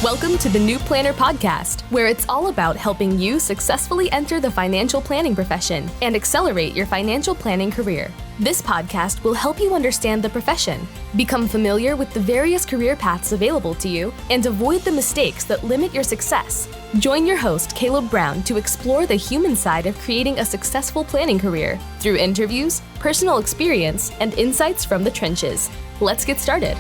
Welcome to the New Planner Podcast, where it's all about helping you successfully enter the financial planning profession and accelerate your financial planning career. This podcast will help you understand the profession, become familiar with the various career paths available to you, and avoid the mistakes that limit your success. Join your host, Caleb Brown, to explore the human side of creating a successful planning career through interviews, personal experience, and insights from the trenches. Let's get started.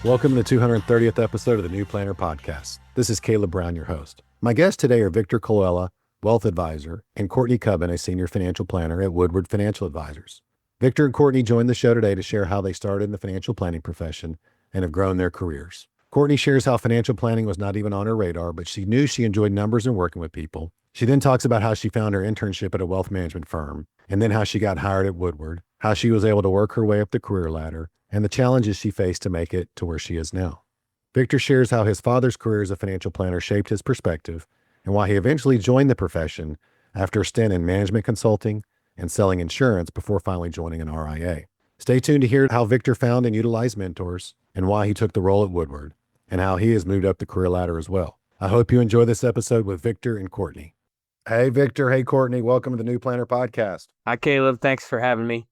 Welcome to the 230th episode of the New Planner Podcast. This is Caleb Brown, your host. My guests today are Victor Colella, Wealth Advisor, and Courtney Cubbin, a Senior Financial Planner at Woodward Financial Advisors. Victor and Courtney joined the show today to share how they started in the financial planning profession and have grown their careers. Courtney shares how financial planning was not even on her radar, but she knew she enjoyed numbers and working with people. She then talks about how she found her internship at a wealth management firm, and then how she got hired at Woodward, how she was able to work her way up the career ladder, and the challenges she faced to make it to where she is now. Victor shares how his father's career as a financial planner shaped his perspective and why he eventually joined the profession after a stint in management consulting and selling insurance before finally joining an RIA. Stay tuned to hear how Victor found and utilized mentors and why he took the role at Woodward and how he has moved up the career ladder as well. I hope you enjoy this episode with Victor and Courtney. Hey, Victor. Hey, Courtney. Welcome to the New Planner Podcast. Hi, Caleb. Thanks for having me.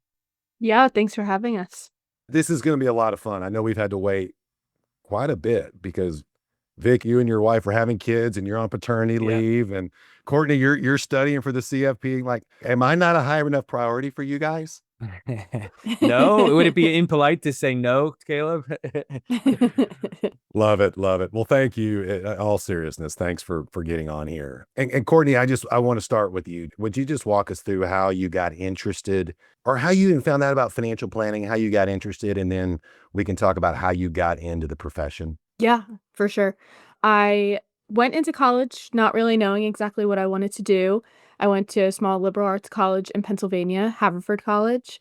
Yeah, thanks for having us. This is going to be a lot of fun. I know we've had to wait quite a bit because Vic, you and your wife are having kids and you're on paternity leave. And Courtney, you're studying for the CFP. Like, am I not a high enough priority for you guys? No, would it be impolite to say no, Caleb? Love it. Love it. Well, thank you. In all seriousness, thanks for getting on here. And Courtney, I want to start with you. Would you just walk us through how you got interested or how you even found out about financial planning, how you got interested, and then we can talk about how you got into the profession? Yeah, for sure. I went into college not really knowing exactly what I wanted to do. I went to a small liberal arts college in Pennsylvania, Haverford College,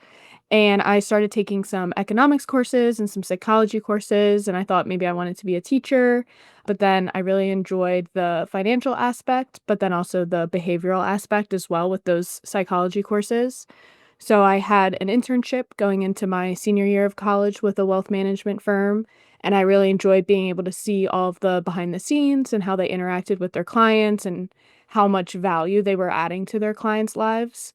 and I started taking some economics courses and some psychology courses, and I thought maybe I wanted to be a teacher, but then I really enjoyed the financial aspect, but then also the behavioral aspect as well with those psychology courses. So I had an internship going into my senior year of college with a wealth management firm, and I really enjoyed being able to see all of the behind the scenes and how they interacted with their clients and how much value they were adding to their clients' lives.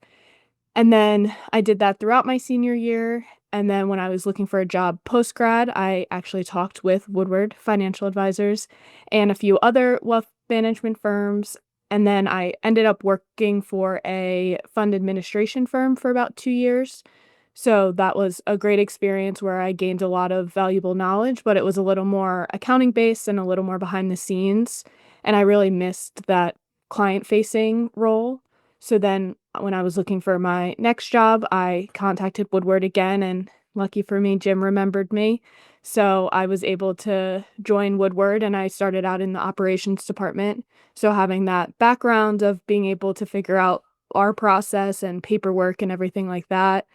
And then I did that throughout my senior year. And then when I was looking for a job post-grad, I actually talked with Woodward Financial Advisors and a few other wealth management firms. And then I ended up working for a fund administration firm for about 2 years. So that was a great experience where I gained a lot of valuable knowledge, but it was a little more accounting based and a little more behind the scenes. And I really missed that client-facing role. So then when I was looking for my next job, I contacted Woodward again, and lucky for me, Jim remembered me. So I was able to join Woodward, and I started out in the operations department. So having that background of being able to figure out our process and paperwork and everything like that,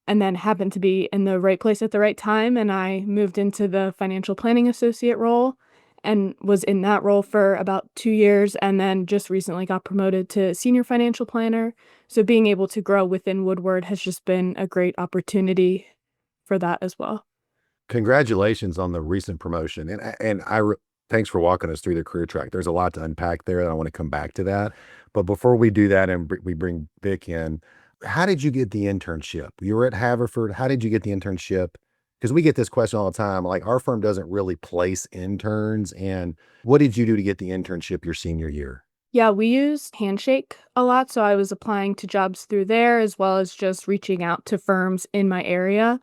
and then happened to be in the right place at the right time, and I moved into the financial planning associate role and was in that role for about 2 years, and then just recently got promoted to senior financial planner. So being able to grow within Woodward has just been a great opportunity for that as well. Congratulations on the recent promotion. Thanks for walking us through the career track. There's a lot to unpack there, and I want to come back to that. But before we do that and we bring Vic in, how did you get the internship? You were at Haverford. How did you get the internship? Because we get this question all the time. Like, our firm doesn't really place interns. And what did you do to get the internship your senior year? Yeah, we use Handshake a lot. So I was applying to jobs through there as well as just reaching out to firms in my area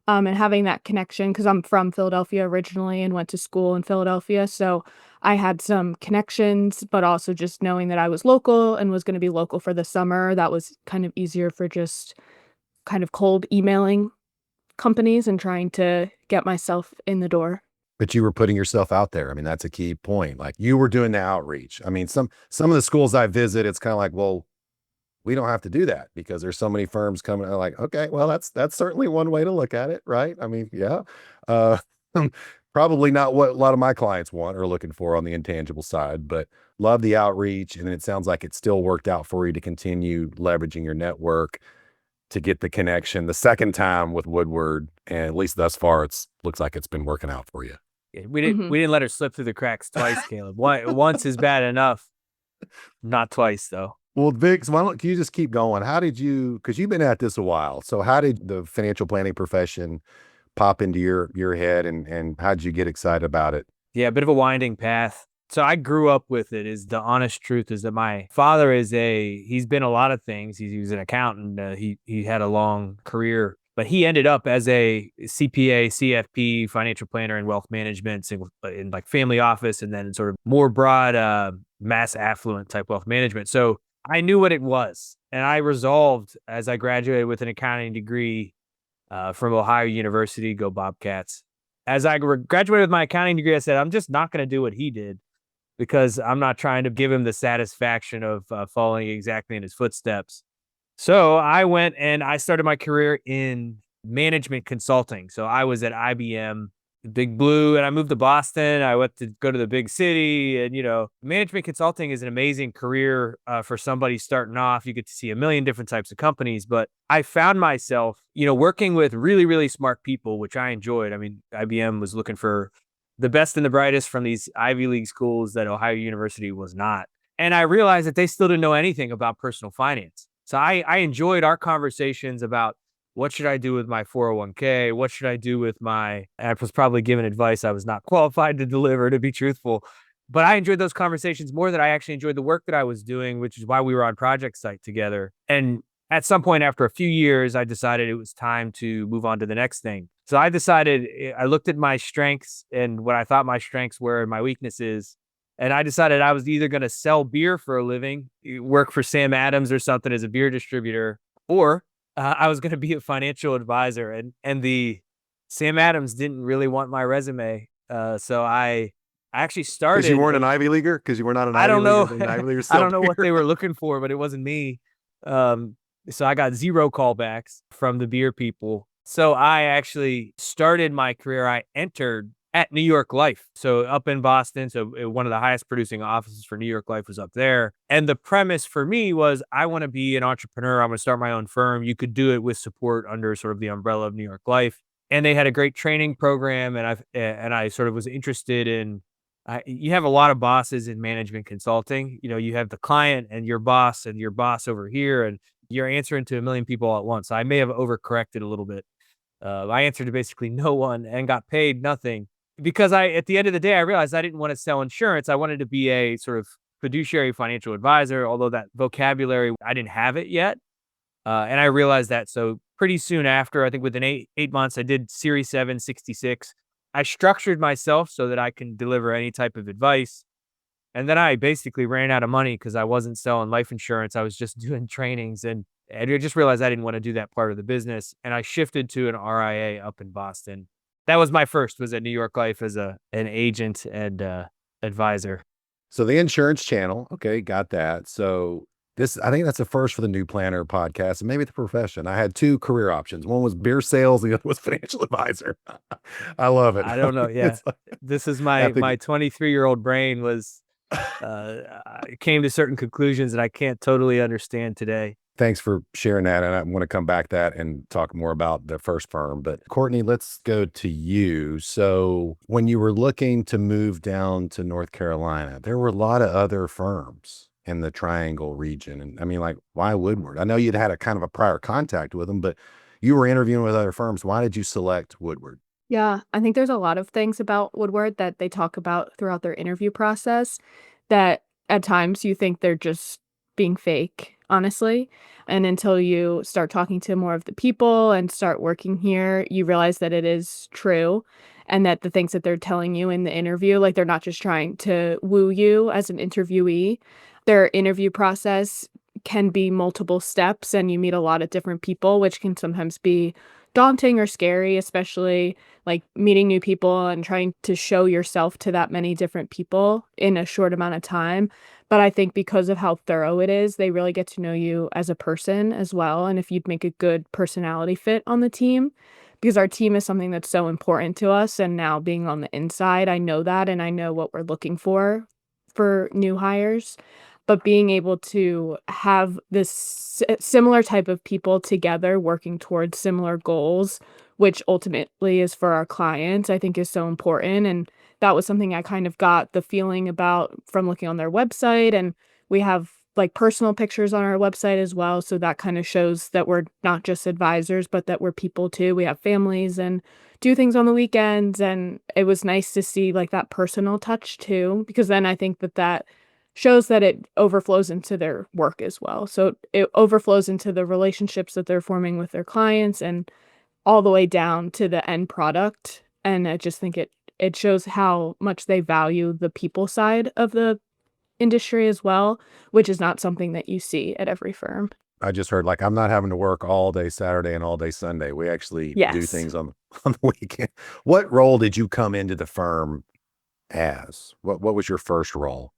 and having that connection because I'm from Philadelphia originally and went to school in Philadelphia. So I had some connections, but also just knowing that I was local and was going to be local for the summer, that was kind of easier for just kind of cold emailing companies and trying to get myself in the door. But you were putting yourself out there. I mean, that's a key point. Like, you were doing the outreach. I mean, some of the schools I visit, it's kind of like, well, we don't have to do that because there's so many firms coming. I'm like, okay, well, that's certainly one way to look at it, right? I mean, yeah. Probably not what a lot of my clients want or looking for on the intangible side, but love the outreach. And it sounds like it still worked out for you to continue leveraging your network to get the connection the second time with Woodward, and at least thus far, looks like it's been working out for you. Yeah, we didn't let her slip through the cracks twice, Caleb. Once is bad enough, not twice though. Well, Vic, can you just keep going? How did you, because you've been at this a while, so how did the financial planning profession pop into your head, and how did you get excited about it? Yeah, a bit of a winding path. So I grew up with it. Is the honest truth is that my father he's been a lot of things. He was an accountant. He had a long career, but he ended up as a CPA, CFP, financial planner and wealth management in like family office, and then sort of more broad mass affluent type wealth management. So I knew what it was, and I resolved as I graduated with an accounting degree from Ohio University, go Bobcats. As I graduated with my accounting degree, I said, I'm just not going to do what he did because I'm not trying to give him the satisfaction of following exactly in his footsteps. So I went and I started my career in management consulting. So I was at IBM, Big Blue, and I moved to Boston. I went to go to the big city, and management consulting is an amazing career for somebody starting off. You get to see a million different types of companies, but I found myself, working with really, really smart people, which I enjoyed. I mean, IBM was looking for the best and the brightest from these Ivy League schools that Ohio University was not. And I realized that they still didn't know anything about personal finance. So I enjoyed our conversations about what should I do with my 401k? What should I do with I was probably given advice I was not qualified to deliver, to be truthful. But I enjoyed those conversations more than I actually enjoyed the work that I was doing, which is why we were on project site together. And at some point after a few years, I decided it was time to move on to the next thing. So I looked at my strengths and what I thought my strengths were and my weaknesses. And I decided I was either going to sell beer for a living, work for Sam Adams or something as a beer distributor, or I was going to be a financial advisor. And the Sam Adams didn't really want my resume. So I actually started. Because you weren't an Ivy Leaguer? Because you were not an I Ivy don't know. Leaguer? I don't know what they were looking for, but it wasn't me. So I got 0 callbacks from the beer people. So I actually started my career. I entered at New York Life. So up in Boston. So one of the highest producing offices for New York Life was up there. And the premise for me was I want to be an entrepreneur. I'm going to start my own firm. You could do it with support under sort of the umbrella of New York Life. And they had a great training program. And I sort of was interested in, you have a lot of bosses in management consulting. You have the client and your boss over here, and you're answering to a million people all at once. So I may have overcorrected a little bit. I answered to basically no one and got paid nothing. Because at the end of the day, I realized I didn't want to sell insurance. I wanted to be a sort of fiduciary financial advisor, although that vocabulary, I didn't have it yet. And I realized that. So pretty soon after, I think within eight months, I did Series 766. I structured myself so that I can deliver any type of advice. And then I basically ran out of money because I wasn't selling life insurance. I was just doing trainings. And I just realized I didn't want to do that part of the business. And I shifted to an RIA up in Boston. That was my first, was at New York Life as an agent and advisor. So the insurance channel, okay, got that. So I think that's a first for the New Planner podcast and maybe the profession. I had 2 career options. One was beer sales, the other was financial advisor. I love it. I don't know. Yeah. This is my 23-year-old brain came to certain conclusions that I can't totally understand today. Thanks for sharing that. And I want to come back to that and talk more about the first firm. But Courtney, let's go to you. So when you were looking to move down to North Carolina, there were a lot of other firms in the Triangle region. And I mean, like, why Woodward? I know you'd had a kind of a prior contact with them, but you were interviewing with other firms. Why did you select Woodward? Yeah, I think there's a lot of things about Woodward that they talk about throughout their interview process that at times you think they're just being fake, honestly. And until you start talking to more of the people and start working here, you realize that it is true and that the things that they're telling you in the interview, like they're not just trying to woo you as an interviewee. Their interview process can be multiple steps and you meet a lot of different people, which can sometimes be daunting or scary, especially like meeting new people and trying to show yourself to that many different people in a short amount of time. But I think because of how thorough it is, they really get to know you as a person as well. And if you'd make a good personality fit on the team, because our team is something that's so important to us. And now being on the inside, I know that and I know what we're looking for new hires. but being able to have this similar type of people together working towards similar goals, which ultimately is for our clients, I think is so important. And that was something I kind of got the feeling about from looking on their website. And we have like personal pictures on our website as well. So that kind of shows that we're not just advisors, but that we're people too. We have families and do things on the weekends. And it was nice to see like that personal touch too, because then I think that that shows that it overflows into their work as well. So it overflows into the relationships that they're forming with their clients and all the way down to the end product. And I just think it shows how much they value the people side of the industry as well, which is not something that you see at every firm. I just heard like I'm not having to work all day Saturday and all day Sunday. We actually do Yes. things on on the weekend. What role did you come into the firm as? What was your first role?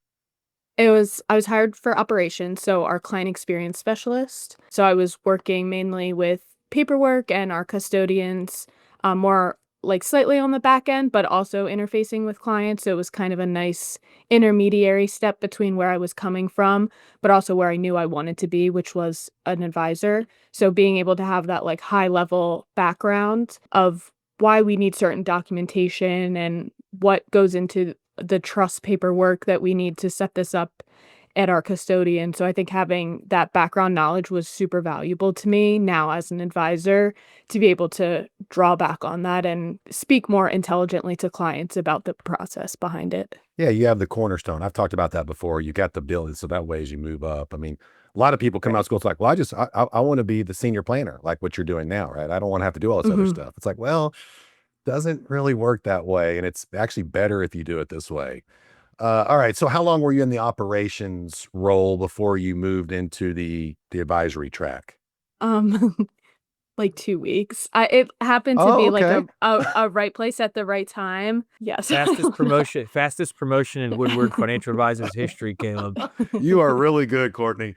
I was hired for operations, so our client experience specialist. So I was working mainly with paperwork and our custodians, more like slightly on the back end, but also interfacing with clients. So it was kind of a nice intermediary step between where I was coming from, but also where I knew I wanted to be, which was an advisor. So being able to have that like high level background of why we need certain documentation and what goes into the trust paperwork that we need to set this up at our custodian. So I think having that background knowledge was super valuable to me now as an advisor to be able to draw back on that and speak more intelligently to clients about the process behind it. Yeah, you have the cornerstone. I've talked about that before. You got the building, so that way as you move up. I mean, a lot of people come out of Right. school, it's like, well, I want to be the senior planner, like what you're doing now, right? I don't want to have to do all this other Mhm. stuff. It's like, well, doesn't really work that way, and it's actually better if you do it this way. All right. So how long were you in the operations role before you moved into the advisory track? Um, like 2 weeks. It happened to Oh, be like okay. a right place at the right time. Yes. Fastest promotion in Woodward Financial Advisors history, Caleb. You are really good, Courtney.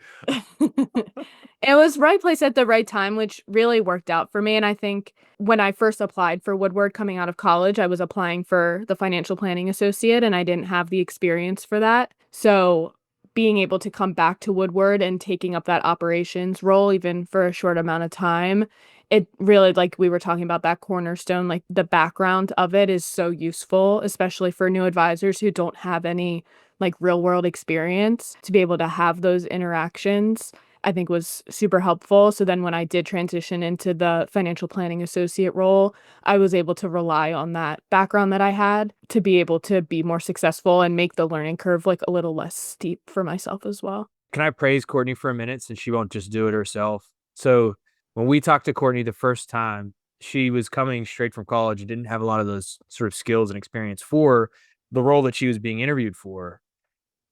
It was right place at the right time, which really worked out for me, and I think when I first applied for Woodward coming out of college, I was applying for the financial planning associate, and I didn't have the experience for that. So, being able to come back to Woodward and taking up that operations role even for a short amount of time, it really like we were talking about that cornerstone, like, the background of it is so useful, especially for new advisors who don't have any, like, real world experience to be able to have those interactions I think was super helpful. So then when I did transition into the financial planning associate role, I was able to rely on that background that I had to be able to be more successful and make the learning curve like a little less steep for myself as well. Can I praise Courtney for a minute since she won't just do it herself? So when we talked to Courtney the first time, she was coming straight from college and didn't have a lot of those sort of skills and experience for the role that she was being interviewed for.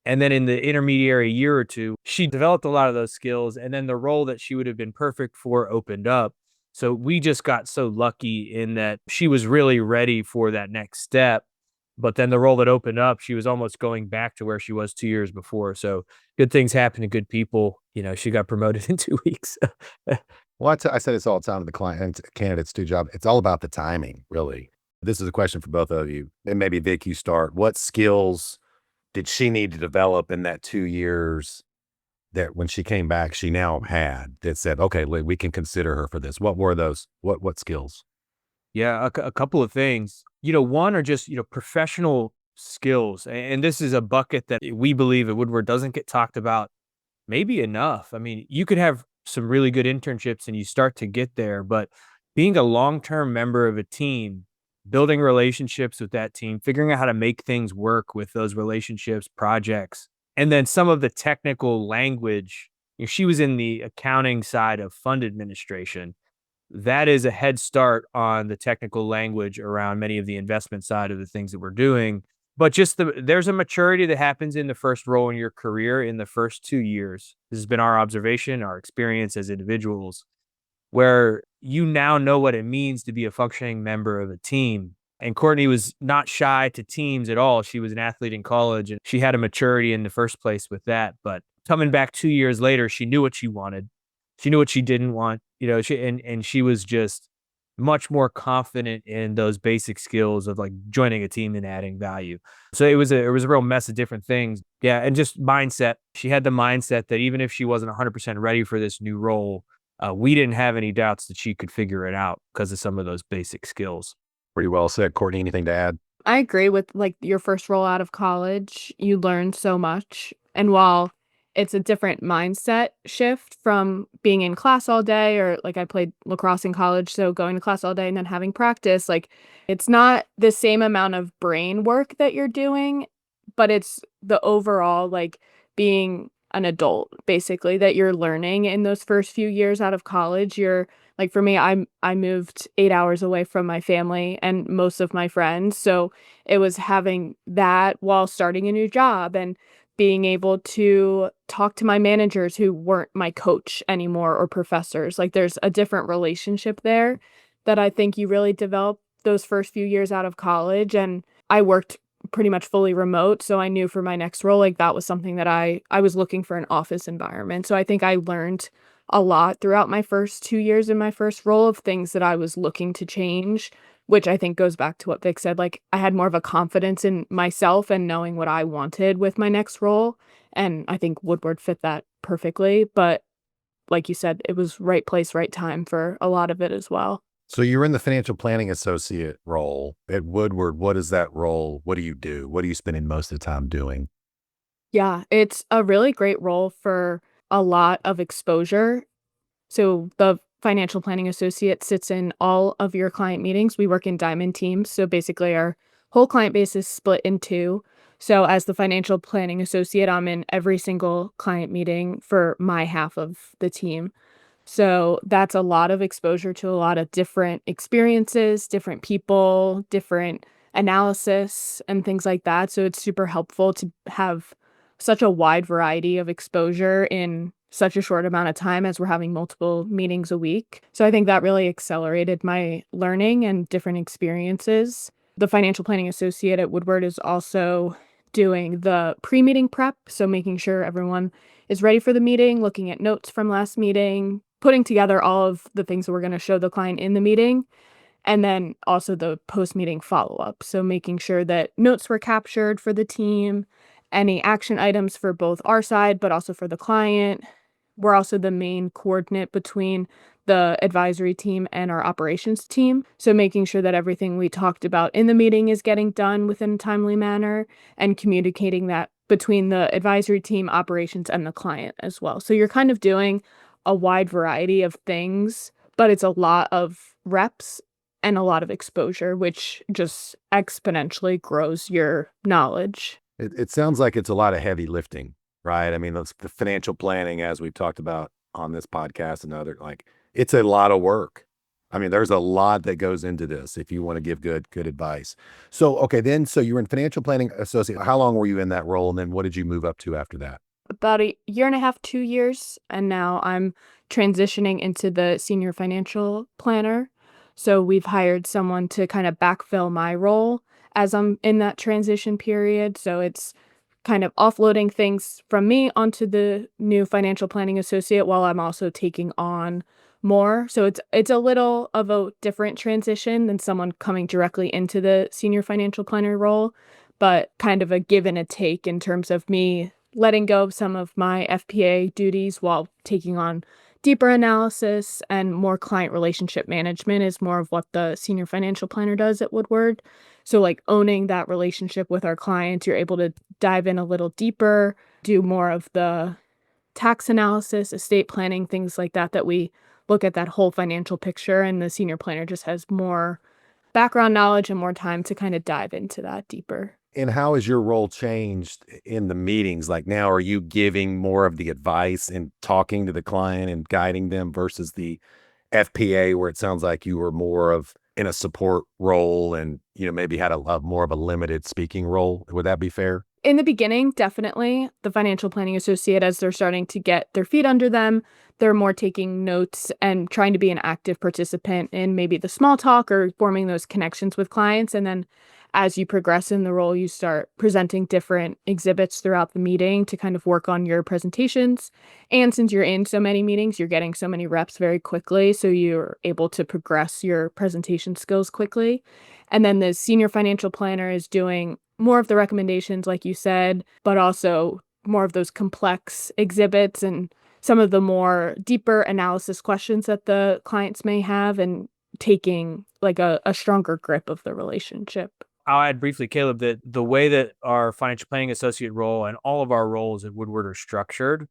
And then in the intermediary year or two, she developed a lot of those skills. And then the role that she would have been perfect for opened up. So we just got so lucky in that she was really ready for that next step. But then the role that opened up, she was almost going back to where she was 2 years before. So good things happen to good people. She got promoted in 2 weeks. Well, I said this all the time to the client candidates do job. It's all about the timing, really. This is a question for both of you. And maybe Vic, you start. What skills did she need to develop in that 2 years that when she came back, she now had that said, okay, we can consider her for this? What were those? What skills? Yeah, a couple of things. One are just, professional skills. And this is a bucket that we believe at Woodward doesn't get talked about maybe enough. I mean, you could have some really good internships and you start to get there, but being a long-term member of a team, building relationships with that team, figuring out how to make things work with those relationships, projects, and then some of the technical language. She was in the accounting side of fund administration. That is a head start on the technical language around many of the investment side of the things that we're doing. But just there's a maturity that happens in the first role in your career in the first 2 years. This has been our observation, our experience as individuals, where you now know what it means to be a functioning member of a team. And Courtney was not shy to teams at all. She was an athlete in college and she had a maturity in the first place with that. But coming back 2 years later, she knew what she wanted. She knew what she didn't want. She was just much more confident in those basic skills of like joining a team and adding value. So it was a real mess of different things. Yeah, and just mindset. She had the mindset that even if she wasn't 100% ready for this new role, we didn't have any doubts that she could figure it out because of some of those basic skills. Pretty well said. Courtney, anything to add? I agree with like your first role out of college, you learn so much. And while it's a different mindset shift from being in class all day, or like I played lacrosse in college, so going to class all day and then having practice, like it's not the same amount of brain work that you're doing, but it's the overall like being an adult basically that you're learning in those first few years out of college. You're like for me, I moved 8 hours away from my family and most of my friends, so it was having that while starting a new job and being able to talk to my managers who weren't my coach anymore or professors. Like there's a different relationship there that I think you really develop those first few years out of college. And I worked pretty much fully remote, so I knew for my next role, like that was something that I was looking for an office environment. So I think I learned a lot throughout my first 2 years in my first role of things that I was looking to change, which I think goes back to what Vic said. Like, I had more of a confidence in myself and knowing what I wanted with my next role, and I think Woodward fit that perfectly, but like you said, it was right place, right time for a lot of it as well. So you're in the financial planning associate role at Woodward. What is that role? What do you do? What are you spending most of the time doing? Yeah, it's a really great role for a lot of exposure. So the financial planning associate sits in all of your client meetings. We work in diamond teams. So basically, our whole client base is split in two. So as the financial planning associate, I'm in every single client meeting for my half of the team. So that's a lot of exposure to a lot of different experiences, different people, different analysis, and things like that. So it's super helpful to have such a wide variety of exposure in such a short amount of time as we're having multiple meetings a week. So I think that really accelerated my learning and different experiences. The financial planning associate at Woodward is also doing the pre-meeting prep, so making sure everyone is ready for the meeting, looking at notes from last meeting, putting together all of the things that we're going to show the client in the meeting, and then also the post-meeting follow-up. So making sure that notes were captured for the team, any action items for both our side, but also for the client. We're also the main coordinate between the advisory team and our operations team. So making sure that everything we talked about in the meeting is getting done within a timely manner and communicating that between the advisory team, operations, and the client as well. So you're kind of doing a wide variety of things, but it's a lot of reps and a lot of exposure, which just exponentially grows your knowledge. It sounds like it's a lot of heavy lifting, right? I mean, the financial planning, as we've talked about on this podcast and other, like it's a lot of work. I mean, there's a lot that goes into this if you want to give good advice. So, okay, so you were in financial planning associate. How long were you in that role? And then what did you move up to after that? About a year and a half, 2 years, and now I'm transitioning into the senior financial planner. So we've hired someone to kind of backfill my role as I'm in that transition period. So it's kind of offloading things from me onto the new financial planning associate while I'm also taking on more. So it's a little of a different transition than someone coming directly into the senior financial planner role, but kind of a give and a take in terms of me letting go of some of my FPA duties while taking on deeper analysis and more client relationship management is more of what the senior financial planner does at Woodward. So like owning that relationship with our clients, you're able to dive in a little deeper, do more of the tax analysis, estate planning, things like that, that we look at that whole financial picture. And the senior planner just has more background knowledge and more time to kind of dive into that deeper. And how has your role changed in the meetings? Like now, are you giving more of the advice and talking to the client and guiding them versus the FPA, where it sounds like you were more of in a support role and, maybe had a more of a limited speaking role? Would that be fair? In the beginning, definitely. The financial planning associate, as they're starting to get their feet under them, they're more taking notes and trying to be an active participant in maybe the small talk or forming those connections with clients. And then as you progress in the role, you start presenting different exhibits throughout the meeting to kind of work on your presentations. And since you're in so many meetings, you're getting so many reps very quickly. So you're able to progress your presentation skills quickly. And then the senior financial planner is doing more of the recommendations, like you said, but also more of those complex exhibits and some of the more deeper analysis questions that the clients may have, and taking like a stronger grip of the relationship. I'll add briefly, Caleb, that the way that our financial planning associate role and all of our roles at Woodward are structured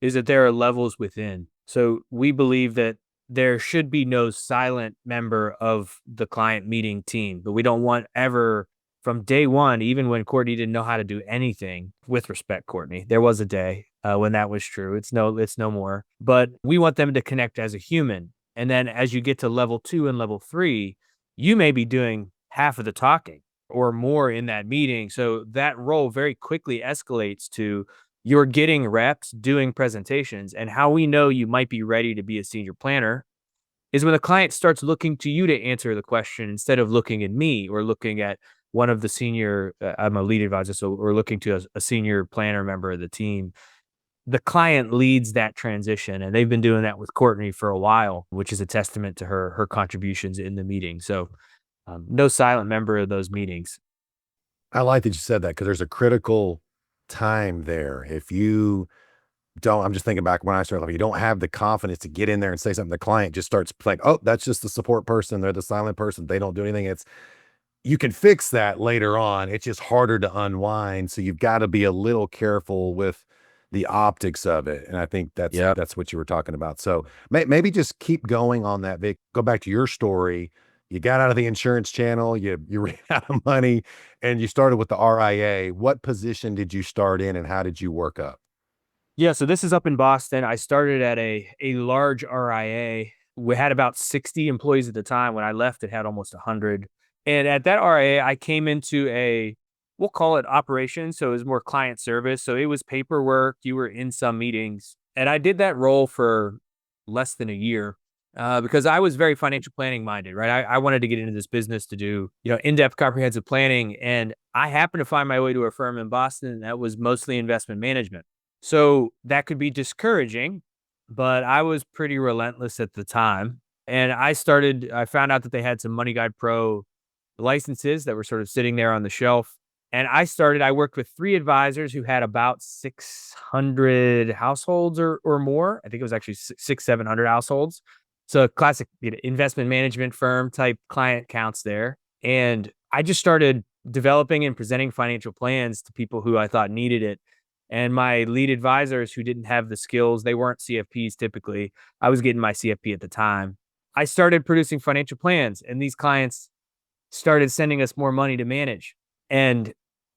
is that there are levels within. So we believe that there should be no silent member of the client meeting team, but we don't want ever from day one, even when Courtney didn't know how to do anything, with respect, Courtney, there was a day when that was true. It's no more, but we want them to connect as a human. And then as you get to level 2 and level 3, you may be doing half of the talking or more in that meeting. So that role very quickly escalates to you're getting reps doing presentations. And how we know you might be ready to be a senior planner is when the client starts looking to you to answer the question instead of looking at me or looking at one of the senior, I'm a lead advisor, so we're looking to a senior planner member of the team. The client leads that transition, and they've been doing that with Courtney for a while, which is a testament to her contributions in the meeting. So no silent member of those meetings. I like that you said that because there's a critical time there. If you don't, I'm just thinking back when I started, like, you don't have the confidence to get in there and say something, the client just starts playing, oh, that's just the support person. They're the silent person. They don't do anything. You can fix that later on. It's just harder to unwind. So you've got to be a little careful with the optics of it. And I think that's what you were talking about. So maybe just keep going on that, Vic. Go back to your story. You got out of the insurance channel, you ran out of money, and you started with the RIA. What position did you start in, and how did you work up? Yeah, so this is up in Boston. I started at a large RIA. We had about 60 employees at the time. When I left, it had almost 100. And at that RIA, I came into we'll call it operations. So it was more client service. So it was paperwork. You were in some meetings. And I did that role for less than a year because I was very financial planning minded, right? I wanted to get into this business to do, in-depth comprehensive planning. And I happened to find my way to a firm in Boston that was mostly investment management. So that could be discouraging, but I was pretty relentless at the time. And I found out that they had some Money Guide Pro licenses that were sort of sitting there on the shelf. And I worked with 3 advisors who had about 600 households or more. I think it was actually 700 households. So a classic investment management firm type client counts there. And I just started developing and presenting financial plans to people who I thought needed it. And my lead advisors who didn't have the skills, they weren't CFPs typically. I was getting my CFP at the time. I started producing financial plans, and these clients started sending us more money to manage. And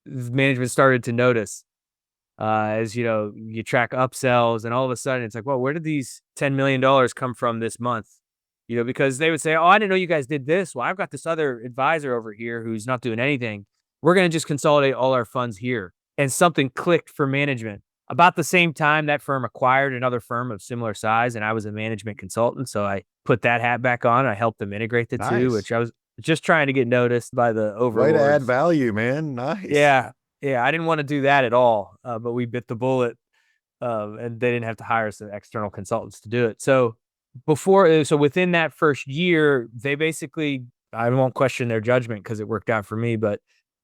management started to notice as you track upsells, and all of a sudden it's like, well, where did these $10 million come from this month? Because they would say, oh, I didn't know you guys did this. Well, I've got this other advisor over here who's not doing anything. We're going to just consolidate all our funds here. And something clicked for management. About the same time, that firm acquired another firm of similar size, and I was a management consultant. So I put that hat back on. I helped them integrate the two, which I was just trying to get noticed by the overlords. Way to add value, man. Nice. Yeah. I didn't want to do that at all, but we bit the bullet, and they didn't have to hire some external consultants to do it. So within that first year, they basically, I won't question their judgment because it worked out for me, but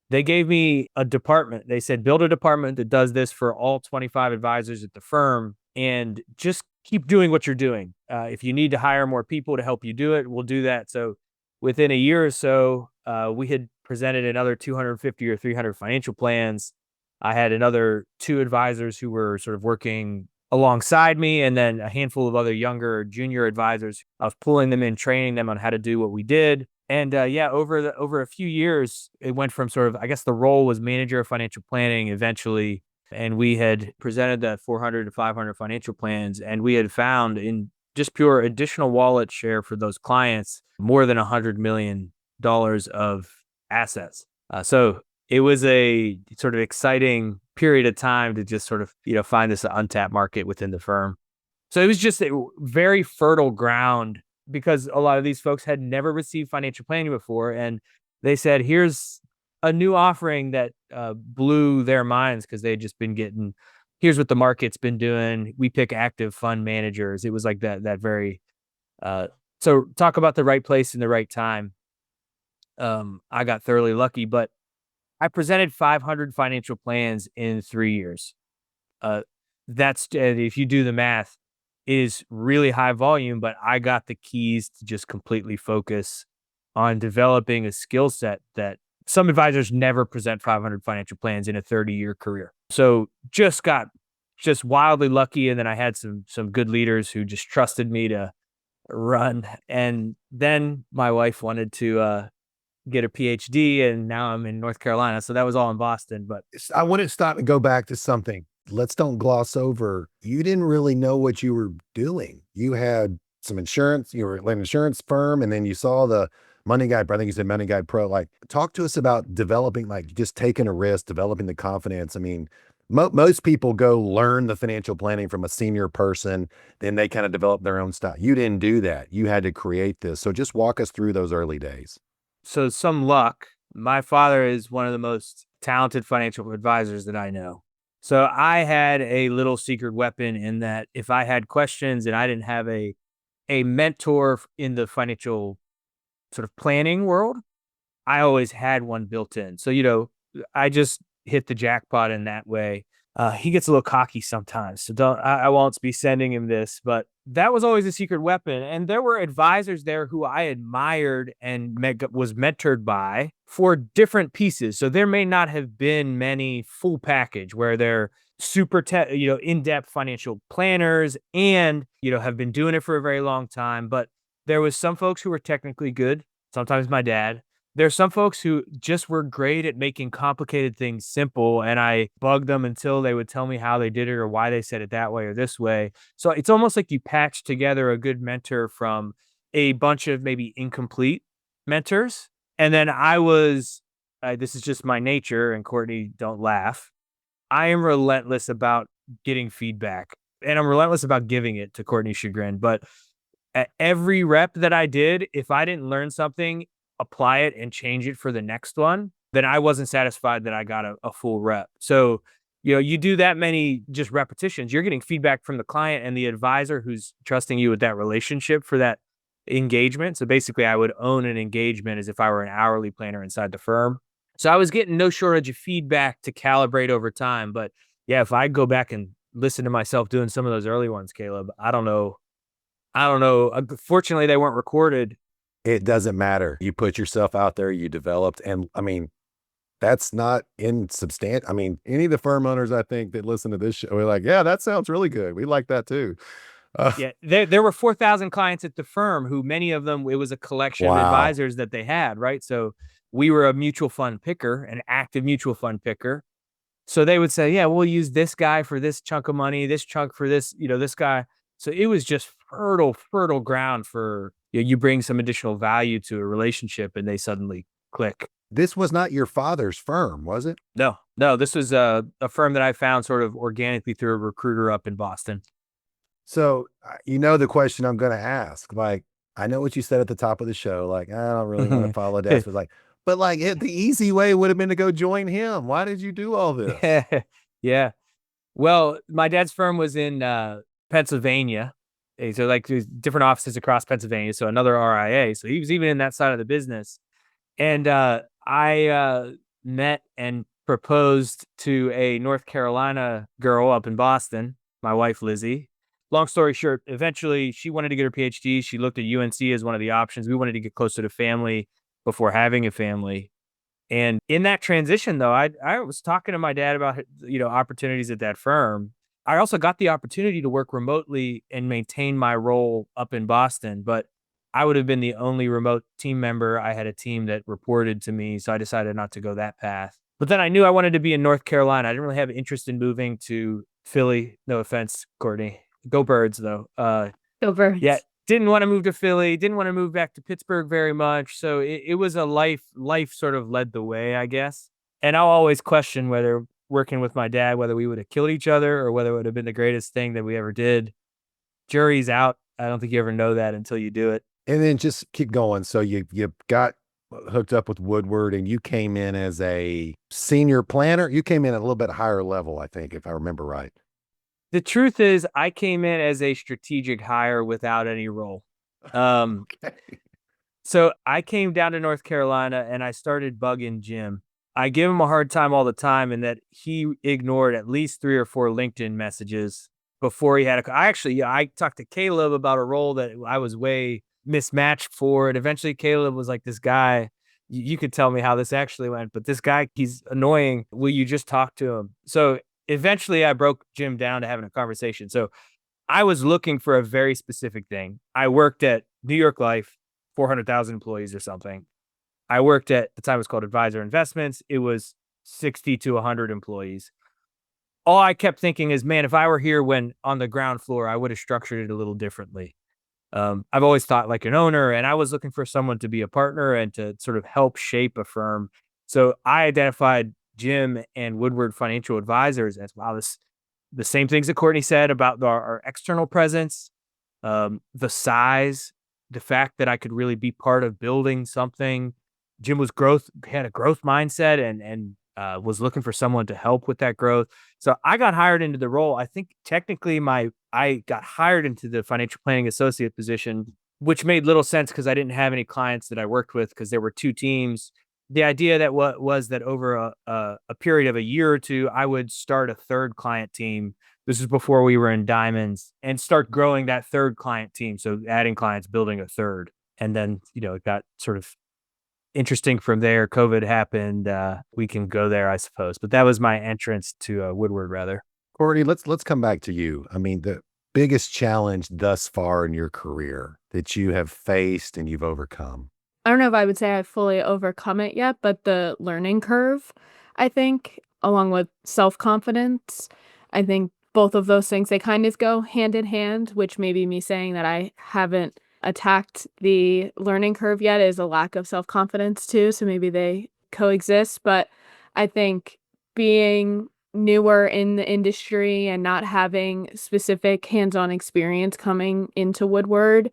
they gave me a department. They said, build a department that does this for all 25 advisors at the firm, and just keep doing what you're doing. If you need to hire more people to help you do it, we'll do that. So within a year or so, we had presented another 250 or 300 financial plans. I had another 2 advisors who were sort of working alongside me, and then a handful of other younger junior advisors. I was pulling them in, training them on how to do what we did. And over a few years, it went from sort of, I guess the role was manager of financial planning eventually. And we had presented that 400 to 500 financial plans. And we had found in just pure additional wallet share for those clients, more than $100 million of assets. So it was a sort of exciting period of time to just sort of, find this untapped market within the firm. So it was just a very fertile ground, because a lot of these folks had never received financial planning before. And they said, here's a new offering that blew their minds because they had just been getting, here's what the market's been doing. We pick active fund managers. It was like that very, uh, so talk about the right place in the right time. I got thoroughly lucky, but I presented 500 financial plans in 3 years. Uh, that's if you do the math, is really high volume, but I got the keys to just completely focus on developing a skill set that some advisors never present 500 financial plans in a 30-year career. So just wildly lucky. And then I had some good leaders who just trusted me to run. And then my wife wanted to get a PhD, and now I'm in North Carolina. So that was all in Boston. But I want to stop and go back to something. Let's don't gloss over. You didn't really know what you were doing. You had some insurance, you were at an insurance firm, and then you saw the Money Guide, I think you said Money Guide Pro. Like, talk to us about developing, like just taking a risk, developing the confidence. I mean, most people go learn the financial planning from a senior person, then they kind of develop their own style. You didn't do that. You had to create this. So just walk us through those early days. so some luck. My father is one of the most talented financial advisors that I know. So I had a little secret weapon in that if I had questions and I didn't have a mentor in the financial sort of planning world, I always had one built in. So, I just hit the jackpot in that way. He gets a little cocky sometimes, so I won't be sending him this, but that was always a secret weapon. And there were advisors there who I admired and was mentored by for different pieces. So there may not have been many full package where they're super, in-depth financial planners and, have been doing it for a very long time. But there was some folks who were technically good. Sometimes my dad. There's some folks who just were great at making complicated things simple, and I bugged them until they would tell me how they did it or why they said it that way or this way. So it's almost like you patch together a good mentor from a bunch of maybe incomplete mentors. And then this is just my nature, and Courtney, don't laugh. I am relentless about getting feedback, and I'm relentless about giving it, to Courtney's chagrin. But at every rep that I did, if I didn't learn something, apply it and change it for the next one, then I wasn't satisfied that I got a full rep. So, you do that many just repetitions, you're getting feedback from the client and the advisor who's trusting you with that relationship for that engagement. So basically I would own an engagement as if I were an hourly planner inside the firm. So I was getting no shortage of feedback to calibrate over time. But yeah, if I go back and listen to myself doing some of those early ones, Caleb, I don't know. Fortunately, they weren't recorded. It doesn't matter. You put yourself out there, you developed. And I mean, that's not insubstantial. I mean, any of the firm owners, I think, that listen to this show are like, yeah, that sounds really good. We like that too. Yeah, there were 4,000 clients at the firm who many of them, it was a collection of advisors that they had, right? So we were a mutual fund picker, an active mutual fund picker. So they would say, yeah, we'll use this guy for this chunk of money, this chunk for this, this guy. So it was just fertile ground for, you bring some additional value to a relationship and they suddenly click. This was not your father's firm, was it? No, this was a firm that I found sort of organically through a recruiter up in Boston. So, the question I'm going to ask, like, I know what you said at the top of the show, like, I don't really want to follow that. But the easy way would have been to go join him. Why did you do all this? Yeah. Well, my dad's firm was in Pennsylvania. So there's different offices across Pennsylvania. So another RIA. So he was even in that side of the business. And I met and proposed to a North Carolina girl up in Boston, my wife, Lizzie. Long story short, eventually she wanted to get her PhD. She looked at UNC as one of the options. We wanted to get closer to family before having a family. And in that transition, though, I was talking to my dad about, opportunities at that firm. I also got the opportunity to work remotely and maintain my role up in Boston, but I would have been the only remote team member. I had a team that reported to me, so I decided not to go that path. But then I knew I wanted to be in North Carolina. I didn't really have interest in moving to Philly. No offense, Courtney. Go Birds, though. Go Birds. Yeah, didn't want to move to Philly. Didn't want to move back to Pittsburgh very much. So it was a life sort of led the way, I guess. And I'll always question whether working with my dad, whether we would have killed each other or whether it would have been the greatest thing that we ever did. Jury's out. I don't think you ever know that until you do it. And then just keep going. So you got hooked up with Woodward and you came in as a senior planner. You came in at a little bit higher level, I think, if I remember right. The truth is, I came in as a strategic hire without any role. Okay. So I came down to North Carolina and I started bugging Jim. I give him a hard time all the time in that he ignored at least 3 or 4 LinkedIn messages before he had I talked to Caleb about a role that I was way mismatched for. And eventually Caleb was like, this guy, you could tell me how this actually went, but this guy, he's annoying. Will you just talk to him? So eventually I broke Jim down to having a conversation. So I was looking for a very specific thing. I worked at New York Life, 400,000 employees or something. I worked at the time it was called Advisor Investments. It was 60 to 100 employees. All I kept thinking is, man, if I were here when on the ground floor, I would have structured it a little differently. I've always thought like an owner, and I was looking for someone to be a partner and to sort of help shape a firm. So I identified Jim and Woodward Financial Advisors as, wow, the same things that Courtney said about our external presence, the size, the fact that I could really be part of building something. Jim had a growth mindset and was looking for someone to help with that growth. So I got hired into the role. I think technically I got hired into the financial planning associate position, which made little sense because I didn't have any clients that I worked with because there were 2 teams. The idea that was that over a period of a year or 2, I would start a 3rd client team. This is before we were in diamonds, and start growing that 3rd client team. So adding clients, building a 3rd. And then, it got sort of interesting from there. COVID happened. We can go there, I suppose. But that was my entrance to Woodward, rather. Courtney, let's come back to you. I mean, the biggest challenge thus far in your career that you have faced and you've overcome. I don't know if I would say I've fully overcome it yet, but the learning curve, I think, along with self-confidence, I think both of those things, they kind of go hand in hand, which may be me saying that I haven't attacked the learning curve yet is a lack of self-confidence too. So maybe they coexist. But I think being newer in the industry and not having specific hands-on experience coming into Woodward,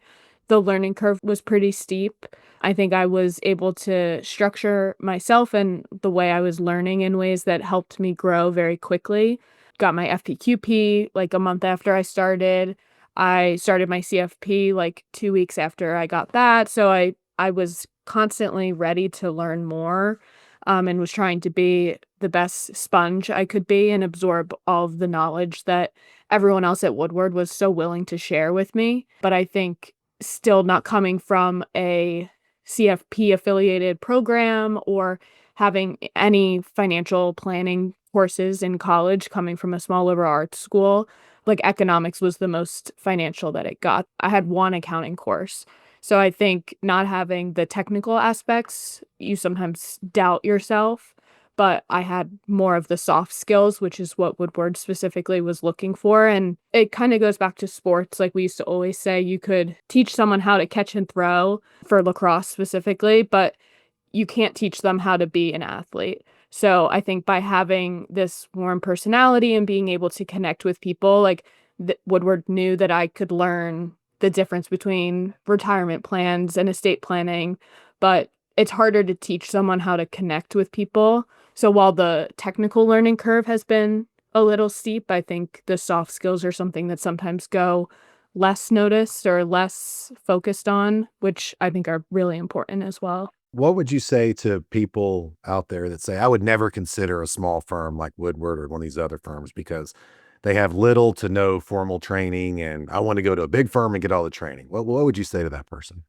the learning curve was pretty steep. I think I was able to structure myself and the way I was learning in ways that helped me grow very quickly. Got my FPQP like a month after I started. I started my CFP like 2 weeks after I got that. So I was constantly ready to learn more, and was trying to be the best sponge I could be and absorb all of the knowledge that everyone else at Woodward was so willing to share with me. But I think still not coming from a CFP affiliated program or having any financial planning courses in college, coming from a small liberal arts school, like economics was the most financial that it got. I had 1 accounting course. So I think not having the technical aspects, you sometimes doubt yourself, but I had more of the soft skills, which is what Woodward specifically was looking for. And it kind of goes back to sports. Like we used to always say, you could teach someone how to catch and throw for lacrosse specifically, but you can't teach them how to be an athlete. So I think by having this warm personality and being able to connect with people, like Woodward knew that I could learn the difference between retirement plans and estate planning, but it's harder to teach someone how to connect with people. So while the technical learning curve has been a little steep, I think the soft skills are something that sometimes go less noticed or less focused on, which I think are really important as well. What would you say to people out there that say, I would never consider a small firm like Woodward or one of these other firms because they have little to no formal training and I want to go to a big firm and get all the training? What would you say to that person?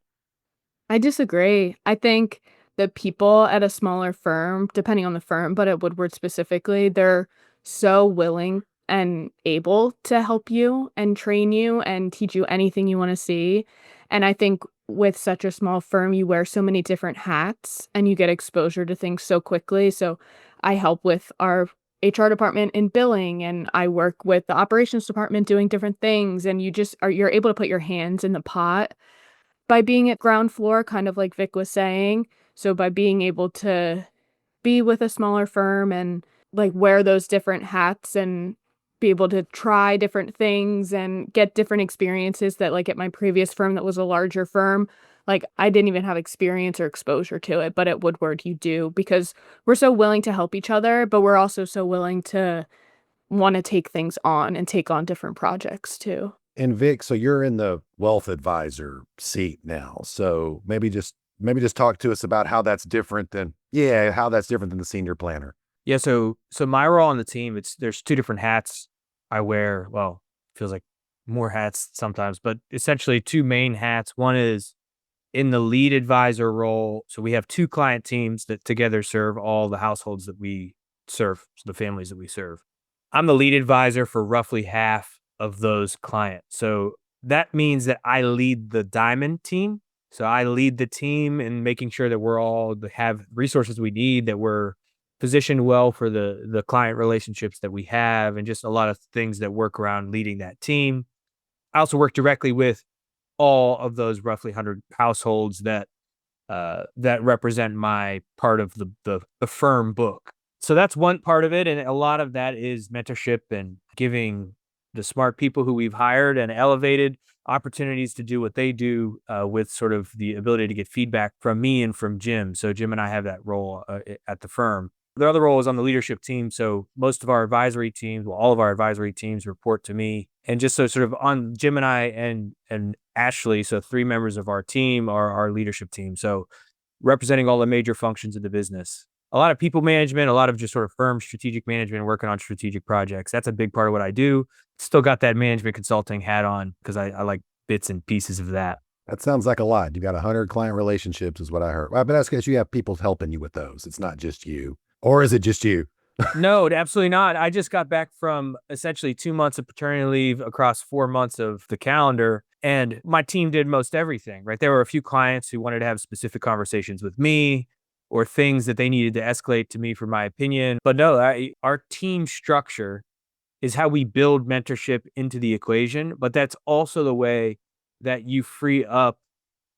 I disagree. I think the people at a smaller firm, depending on the firm, but at Woodward specifically, they're so willing and able to help you and train you and teach you anything you want to see. And I think with such a small firm, you wear so many different hats and you get exposure to things so quickly. So I help with our HR department in billing and I work with the operations department doing different things and you're able to put your hands in the pot by being at ground floor, kind of like Vic was saying. So by being able to be with a smaller firm and like wear those different hats and be able to try different things and get different experiences that, like, at my previous firm that was a larger firm, like, I didn't even have experience or exposure to it, but at Woodward you do because we're so willing to help each other, but we're also so willing to wanna take things on and take on different projects too. And Vic, so you're in the wealth advisor seat now. So maybe just talk to us about how that's different than the senior planner. Yeah, so my role on the team, there's two different hats I wear. Well, feels like more hats sometimes, but essentially two main hats. One is in the lead advisor role. So we have two client teams that together serve all the households that we serve, so the families that we serve. I'm the lead advisor for roughly half of those clients. So that means that I lead the diamond team. So I lead the team in making sure that we're all have resources we need, that we're positioned well for the client relationships that we have, and just a lot of things that work around leading that team. I also work directly with all of those roughly 100 households that represent my part of the firm book. So that's one part of it, and a lot of that is mentorship and giving the smart people who we've hired and elevated opportunities to do what they do, with sort of the ability to get feedback from me and from Jim. So Jim and I have that role at the firm. The other role is on the leadership team. So most of our advisory teams, well, all of our advisory teams report to me. And just so sort of on Jim and I and Ashley, so three members of our team are our leadership team. So representing all the major functions of the business. A lot of people management, a lot of just sort of firm strategic management, working on strategic projects. That's a big part of what I do. Still got that management consulting hat on because I like bits and pieces of that. That sounds like a lot. You got 100 client relationships is what I heard. Well, but that's because you have people helping you with those. It's not just you. Or is it just you? No, absolutely not. I just got back from essentially 2 months of paternity leave across 4 months of the calendar, and my team did most everything, right? There were a few clients who wanted to have specific conversations with me or things that they needed to escalate to me for my opinion. But no, our team structure is how we build mentorship into the equation, but that's also the way that you free up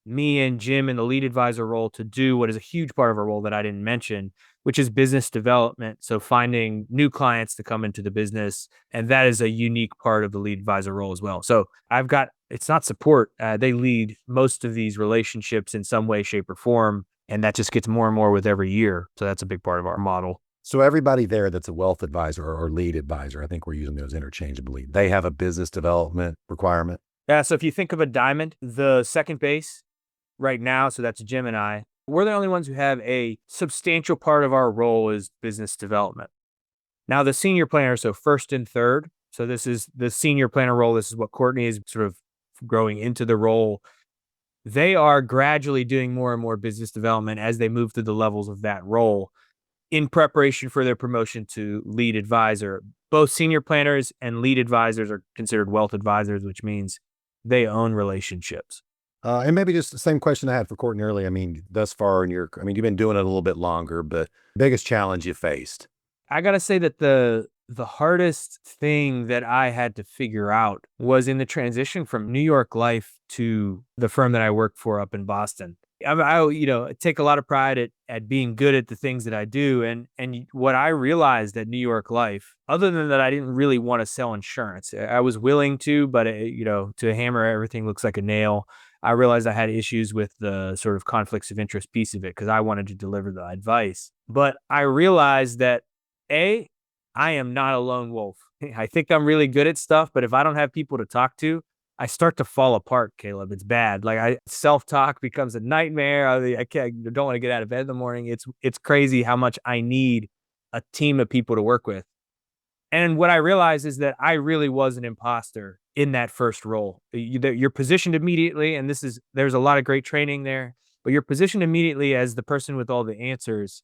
me and Jim in the lead advisor role to do what is a huge part of our role that I didn't mention, which is business development. So finding new clients to come into the business. And that is a unique part of the lead advisor role as well. So it's not support. They lead most of these relationships in some way, shape, or form. And that just gets more and more with every year. So that's a big part of our model. So everybody there that's a wealth advisor or lead advisor, I think we're using those interchangeably. They have a business development requirement. Yeah. So if you think of a diamond, the second base right now, so that's Jim and I, we're the only ones who have a substantial part of our role is business development. Now the senior planner, so first and third, so this is the senior planner role. This is what Courtney is sort of growing into the role. They are gradually doing more and more business development as they move through the levels of that role in preparation for their promotion to lead advisor. Both senior planners and lead advisors are considered wealth advisors, which means they own relationships. And maybe just the same question I had for Courtney earlier. I mean, thus far you've been doing it a little bit longer, but biggest challenge you faced? I got to say that the hardest thing that I had to figure out was in the transition from New York life to the firm that I work for up in Boston. I take a lot of pride at being good at the things that I do. And what I realized at New York life, other than that, I didn't really want to sell insurance. I was willing to, but to hammer everything looks like a nail. I realized I had issues with the sort of conflicts of interest piece of it because I wanted to deliver the advice. But I realized that I am not a lone wolf. I think I'm really good at stuff, but if I don't have people to talk to, I start to fall apart, Caleb. It's bad. Like self-talk becomes a nightmare. I don't want to get out of bed in the morning. It's crazy how much I need a team of people to work with. And what I realized is that I really was an imposter in that first role. You're positioned immediately, and there's a lot of great training there, but you're positioned immediately as the person with all the answers.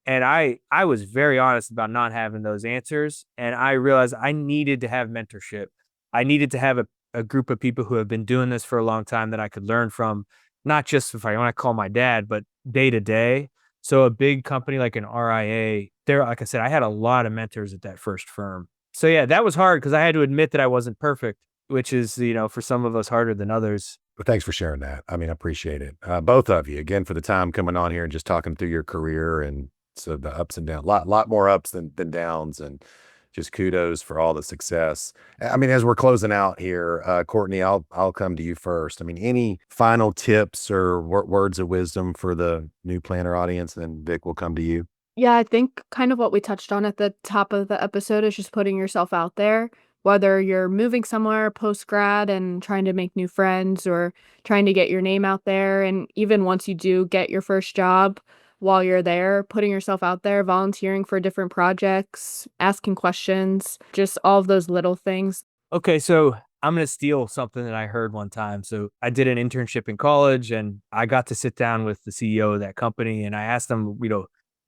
And I was very honest about not having those answers. And I realized I needed to have mentorship. I needed to have a group of people who have been doing this for a long time that I could learn from, not just if I want to call my dad, but day to day. So a big company like an RIA, like I said, I had a lot of mentors at that first firm. So yeah, that was hard because I had to admit that I wasn't perfect, which is, for some of us harder than others. Well, thanks for sharing that. I appreciate it. Both of you, again, for the time coming on here and just talking through your career and so the ups and downs, lot more ups than downs. And just kudos for all the success. I mean, as we're closing out here, Courtney, I'll come to you first. I mean, any final tips or words of wisdom for the new planner audience, and then Vic will come to you. Yeah, I think kind of what we touched on at the top of the episode is just putting yourself out there, whether you're moving somewhere post grad and trying to make new friends or trying to get your name out there. And even once you do get your first job, while you're there, putting yourself out there, volunteering for different projects, asking questions, just all of those little things. Okay, so I'm going to steal something that I heard one time. So I did an internship in college and I got to sit down with the CEO of that company and I asked him,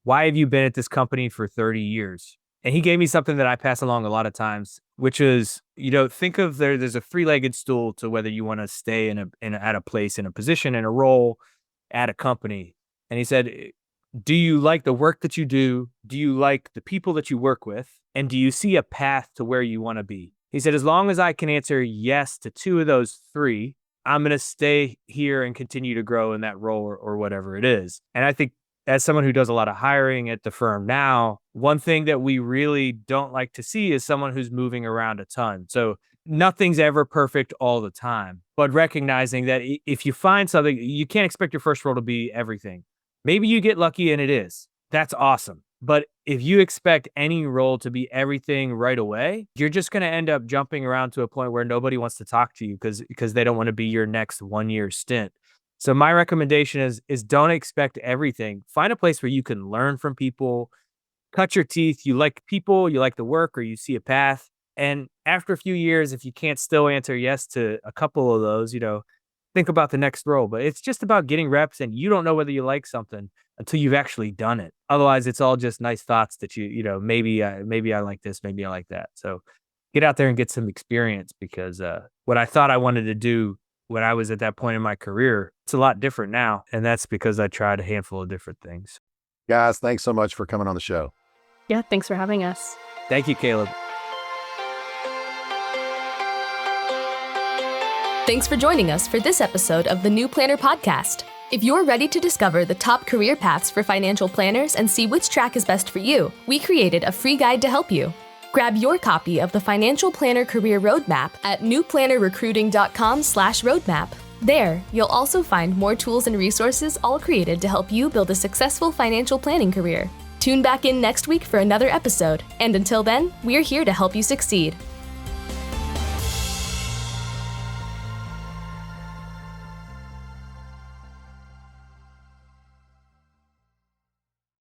why have you been at this company for 30 years? And he gave me something that I pass along a lot of times, which is, think of there's a three-legged stool to whether you want to stay at a place, in a position, in a role at a company. And he said, do you like the work that you do? Do you like the people that you work with? And do you see a path to where you want to be? He said, as long as I can answer yes to two of those three, I'm going to stay here and continue to grow in that role or whatever it is. And I think as someone who does a lot of hiring at the firm now, one thing that we really don't like to see is someone who's moving around a ton. So nothing's ever perfect all the time, but recognizing that if you find something, you can't expect your first role to be everything. Maybe you get lucky and it is. That's awesome. But if you expect any role to be everything right away, you're just going to end up jumping around to a point where nobody wants to talk to you because they don't want to be your next 1-year stint. So my recommendation is don't expect everything. Find a place where you can learn from people, cut your teeth. You like people, you like the work, or you see a path. And after a few years, if you can't still answer yes to a couple of those, think about the next role. But it's just about getting reps, and you don't know whether you like something until you've actually done it. Otherwise, it's all just nice thoughts that maybe I like this, maybe I like that. So get out there and get some experience, because what I thought I wanted to do when I was at that point in my career, it's a lot different now. And that's because I tried a handful of different things. Guys, thanks so much for coming on the show. Yeah, thanks for having us. Thank you, Caleb. Thanks for joining us for this episode of the New Planner Podcast. If you're ready to discover the top career paths for financial planners and see which track is best for you, we created a free guide to help you. Grab your copy of the Financial Planner Career Roadmap at newplannerrecruiting.com/roadmap. There, you'll also find more tools and resources all created to help you build a successful financial planning career. Tune back in next week for another episode, and until then, we're here to help you succeed.